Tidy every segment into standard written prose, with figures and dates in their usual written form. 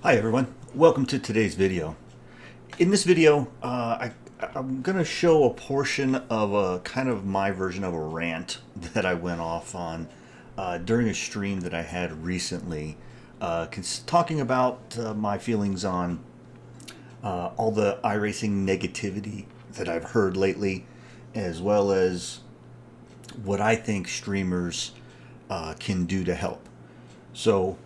Hi everyone, welcome to today's video. In this video, I'm going to show a portion of a kind of my version of a rant that I went off on during a stream that I had recently, talking about my feelings on all the iRacing negativity that I've heard lately, as well as what I think streamers can do to help. So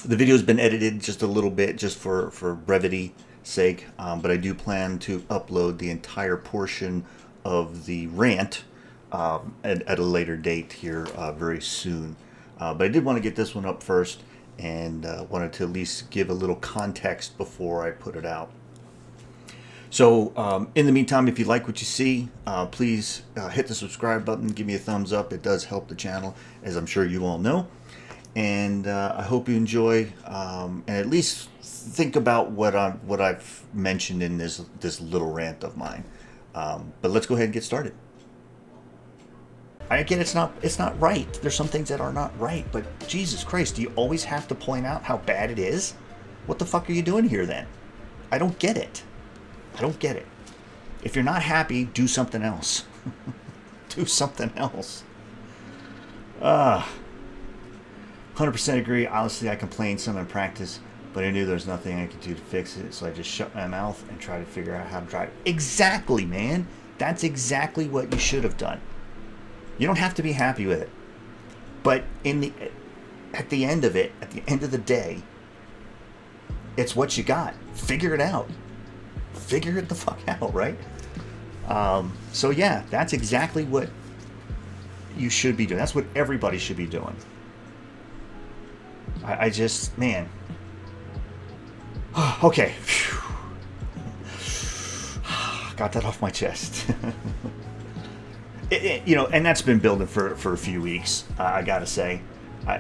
the video's been edited just a little bit just for brevity sake, but I do plan to upload the entire portion of the rant at a later date here very soon. But I did want to get this one up first and wanted to at least give a little context before I put it out. So in the meantime, if you like what you see, please hit the subscribe button, give me a thumbs up. It does help the channel, as I'm sure you all know. And I hope you enjoy and at least think about what I've mentioned in this little rant of mine. But let's go ahead and get started. Again, it's not right. There's some things that are not right, but Jesus Christ, do you always have to point out how bad it is? What the fuck are you doing here then? I don't get it. I don't get it. If you're not happy, do something else. Do something else. 100% agree. Honestly, I complained some in practice, but I knew there was nothing I could do to fix it, so I just shut my mouth and tried to figure out how to drive. Exactly, man. That's exactly what you should have done. You don't have to be happy with it, but at the end of it, at the end of the day, it's what you got. Figure it out. Figure it the fuck out, right? So yeah, that's exactly what you should be doing. That's what everybody should be doing. I just, man. Okay. Got that off my chest. And that's been building for a few weeks, I gotta say.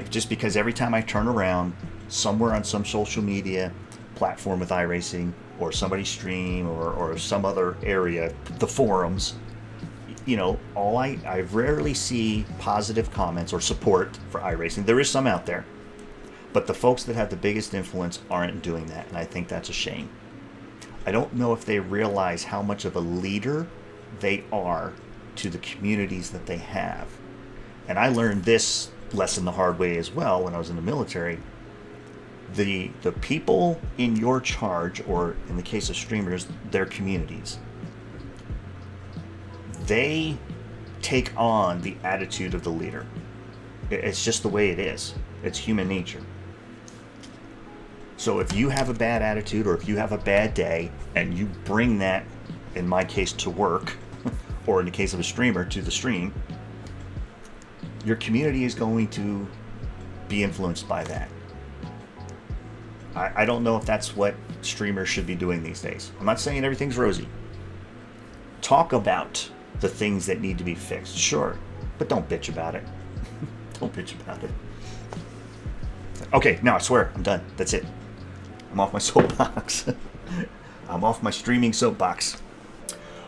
Just because every time I turn around, somewhere on some social media platform with iRacing, or somebody's stream, or some other area, the forums, I rarely see positive comments or support for iRacing. There is some out there. But the folks that have the biggest influence aren't doing that, and I think that's a shame. I don't know if they realize how much of a leader they are to the communities that they have. And I learned this lesson the hard way as well when I was in the military. The people in your charge, or in the case of streamers, their communities, they take on the attitude of the leader. It's just the way it is. It's human nature. So if you have a bad attitude, or if you have a bad day, and you bring that, in my case, to work, or in the case of a streamer, to the stream, your community is going to be influenced by that. I don't know if that's what streamers should be doing these days. I'm not saying everything's rosy. Talk about the things that need to be fixed, sure, but don't bitch about it. Don't bitch about it. Okay, now I swear, I'm done. That's it. I'm off my soapbox. I'm off my streaming soapbox.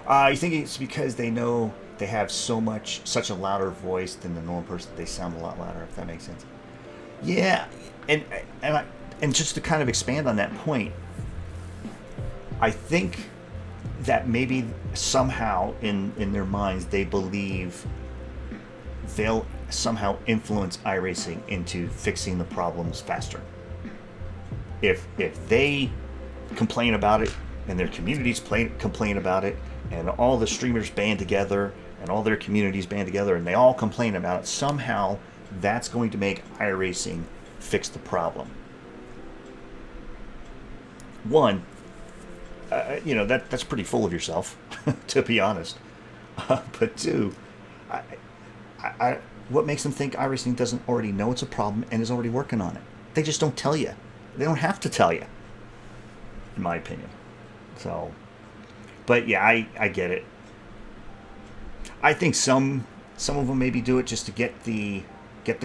You think it's because they know they have such a louder voice than the normal person? They sound a lot louder, if that makes sense. Yeah, and just to kind of expand on that point, I think that maybe somehow in their minds they believe they'll somehow influence iRacing into fixing the problems faster. If they complain about it, and their communities complain about it, and all the streamers band together, and all their communities band together, and they all complain about it, somehow that's going to make iRacing fix the problem. One, that's pretty full of yourself, to be honest. But two, what makes them think iRacing doesn't already know it's a problem and is already working on it? They just don't tell you. They don't have to tell you, in my opinion. So, but yeah, I get it. I think some of them maybe do it just to get the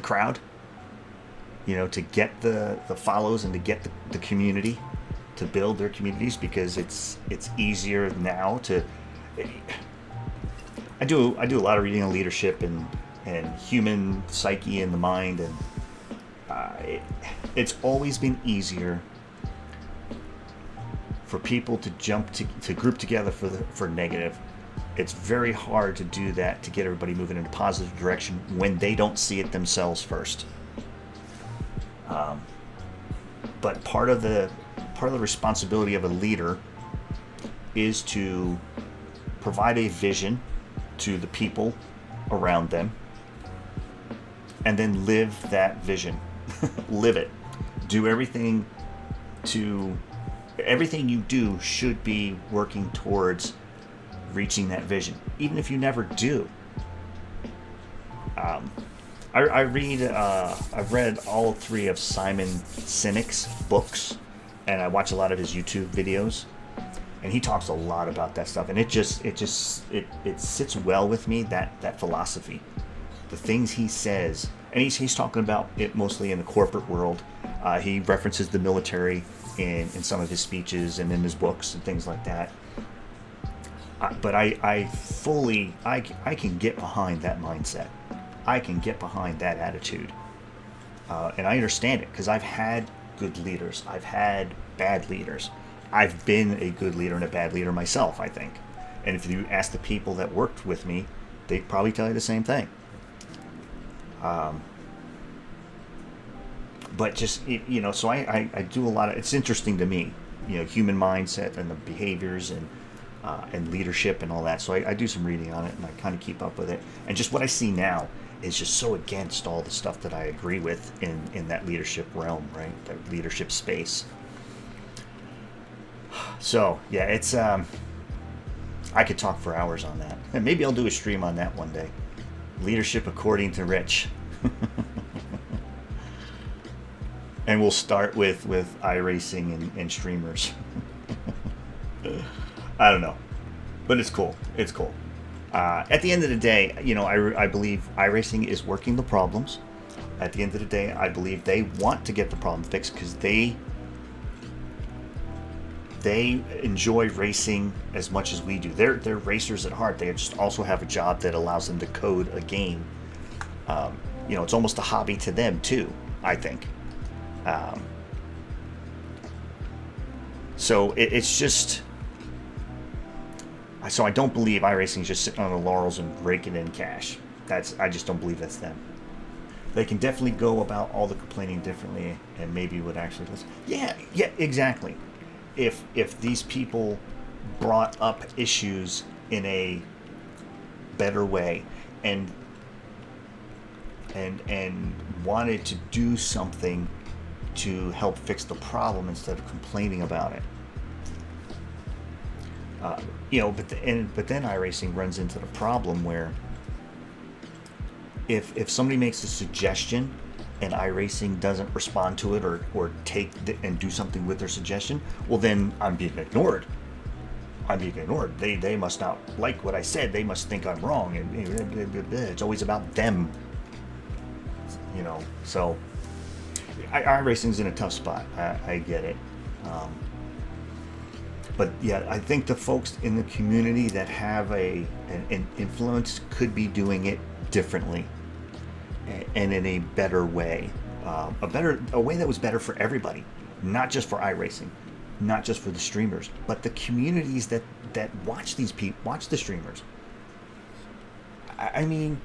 crowd, to get the follows and to get the community, to build their communities, because it's easier now to. I do a lot of reading on leadership and human psyche and the mind, and it's always been easier for people to to group together for negative. It's very hard to do that, to get everybody moving in a positive direction when they don't see it themselves first. But part of the responsibility of a leader is to provide a vision to the people around them, and then live that vision. Live it. Do everything you do should be working towards reaching that vision, even if you never do. I've read all 3 of Simon Sinek's books, and I watch a lot of his YouTube videos, and he talks a lot about that stuff, and it sits well with me, that philosophy, the things he says, and he's talking about it mostly in the corporate world. He references the military in some of his speeches and in his books and things like that. But I can get behind that mindset. I can get behind that attitude. And I understand it, because I've had good leaders. I've had bad leaders. I've been a good leader and a bad leader myself, I think. And if you ask the people that worked with me, they'd probably tell you the same thing. But just, so I do a lot of, it's interesting to me, human mindset and the behaviors and leadership and all that. So I do some reading on it, and I kind of keep up with it. And just what I see now is just so against all the stuff that I agree with in that leadership realm, right? That leadership space. So, yeah, it's, I could talk for hours on that. And maybe I'll do a stream on that one day. Leadership according to Rich. And we'll start with iRacing and streamers. I don't know. But it's cool. It's cool. At the end of the day, I believe iRacing is working the problems. At the end of the day, I believe they want to get the problem fixed, because they enjoy racing as much as we do. They're racers at heart. They just also have a job that allows them to code a game. It's almost a hobby to them too, I think. So it's just... So I don't believe iRacing is just sitting on the laurels and raking in cash. I just don't believe that's them. They can definitely go about all the complaining differently, and maybe would actually listen. Yeah, exactly. If these people brought up issues in a better way, and wanted to do something to help fix the problem instead of complaining about it. But then iRacing runs into the problem where if somebody makes a suggestion and iRacing doesn't respond to it or take and do something with their suggestion, well, then I'm being ignored. They must not like what I said. They must think I'm wrong, and it's always about them. So iRacing's in a tough spot. I get it. But yeah, I think the folks in the community that have an influence could be doing it differently and in a better way, a way that was better for everybody, not just for iRacing, not just for the streamers, but the communities that watch these people, watch the streamers. I mean,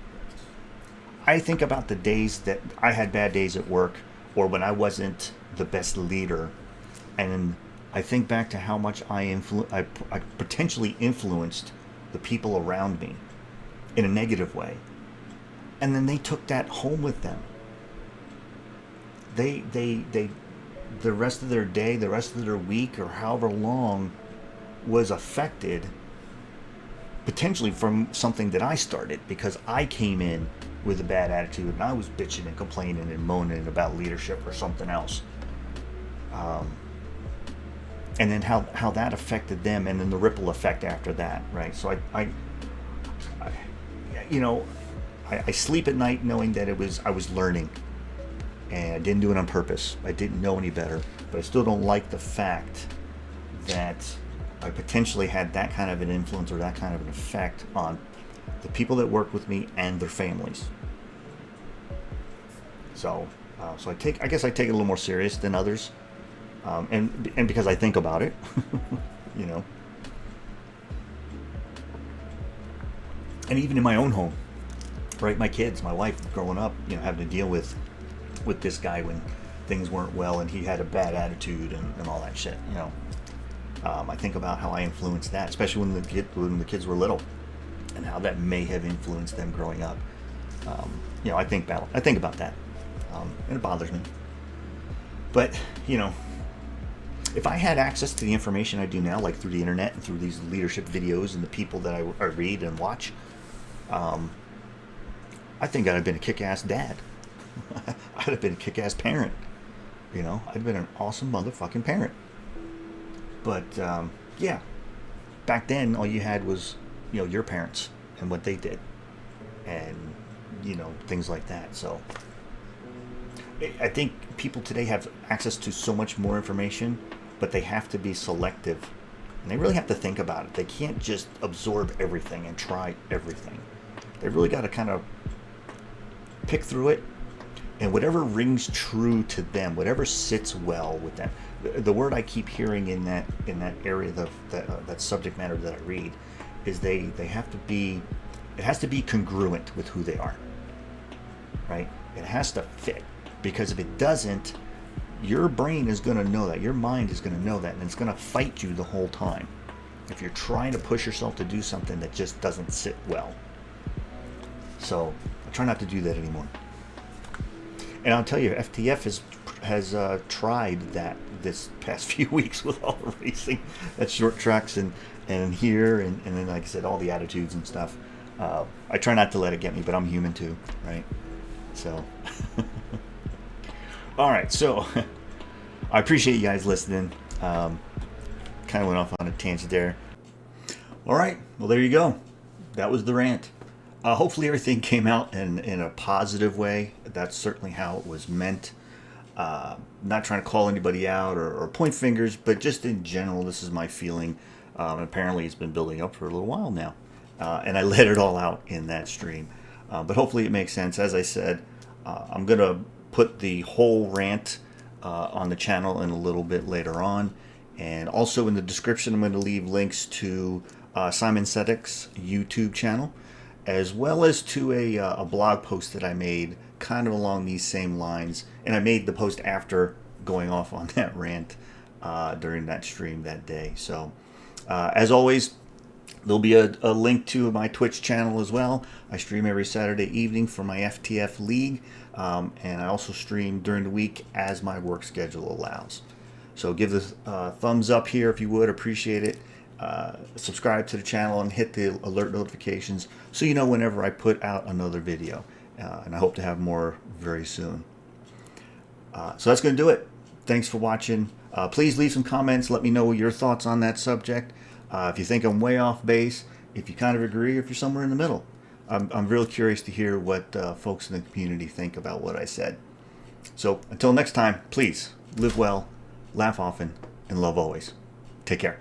I think about the days that I had bad days at work, or when I wasn't the best leader, and I think back to how much I potentially influenced the people around me in a negative way. And then they took that home with them. They the rest of their day, the rest of their week, or however long was affected potentially from something that I started, because I came in with a bad attitude and I was bitching and complaining and moaning about leadership or something else. And then how that affected them, and then the ripple effect after that, right? So I sleep at night knowing that I was learning, and I didn't do it on purpose. I didn't know any better, but I still don't like the fact that I potentially had that kind of an influence or that kind of an effect on the people that work with me and their families. So I guess I take it a little more serious than others. and because I think about it, you know. And even in my own home, right? My kids, my wife, growing up, you know, having to deal with this guy when things weren't well and he had a bad attitude and all that shit, you know. I think about how I influenced that, especially when the kids were little, and how that may have influenced them growing up. You know, I think about that, and it bothers me. But you know, if I had access to the information I do now, like through the internet and through these leadership videos and the people that I read and watch, I think I'd have been a kick-ass dad. I'd have been a kick-ass parent. You know, I'd been an awesome motherfucking parent. But yeah, back then all you had was, you know, your parents and what they did, and you know, things like that. So I think people today have access to so much more information, but they have to be selective, and they really have to think about it. They can't just absorb everything and try everything. They really got to kind of pick through it, and whatever rings true to them, whatever sits well with them. The word I keep hearing in that area, that subject matter that I read, is they have to be, it has to be congruent with who they are, right? It has to fit, because if it doesn't, your brain is going to know that, your mind is going to know that, and it's going to fight you the whole time if you're trying to push yourself to do something that just doesn't sit well. So I try not to do that anymore. And I'll tell you, FTF has tried that this past few weeks with all the racing at short tracks and here and then, like I said, all the attitudes and stuff. I try not to let it get me, but I'm human too, right? So all right, so I appreciate you guys listening. Kind of went off on a tangent there. All right, well, there you go. That was the rant. Hopefully everything came out in a positive way. That's certainly how it was meant. Not trying to call anybody out or point fingers, but just in general, this is my feeling. Apparently it's been building up for a little while now. And I let it all out in that stream. But hopefully it makes sense. As I said, I'm going to put the whole rant on the channel in a little bit later on. And also in the description, I'm going to leave links to Simon Sedek's YouTube channel, as well as to a blog post that I made kind of along these same lines. And I made the post after going off on that rant during that stream that day. So as always, there'll be a link to my Twitch channel as well. I stream every Saturday evening for my FTF League, and I also stream during the week as my work schedule allows. So give this thumbs up here if you would, appreciate it. Subscribe to the channel and hit the alert notifications so you know whenever I put out another video. And I hope to have more very soon. So that's going to do it. Thanks for watching. Please leave some comments. Let me know your thoughts on that subject. If you think I'm way off base, if you kind of agree, or if you're somewhere in the middle. I'm real curious to hear what folks in the community think about what I said. So until next time, please live well, laugh often, and love always. Take care.